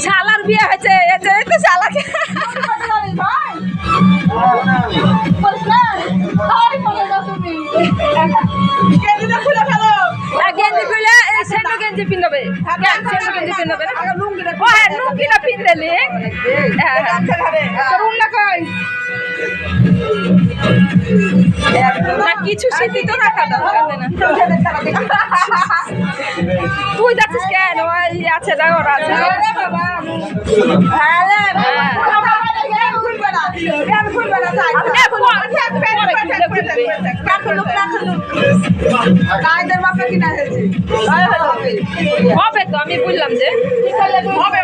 শালার বিয়ে হয়েছে তো শালাকে গেঞ্জি খুলে সেন্ডো গেঞ্জি পিনবে গেঞ্জি পিনবে ও হ্যাঁ লুঙ্গিটা পিনদেলি করুন না কই না কিছু স্মৃতি তো রাখা দরকার না তুই যাচ্ছিস কেন ওই আছে না ওরা আছে হবে তো আমি বললাম যে হবে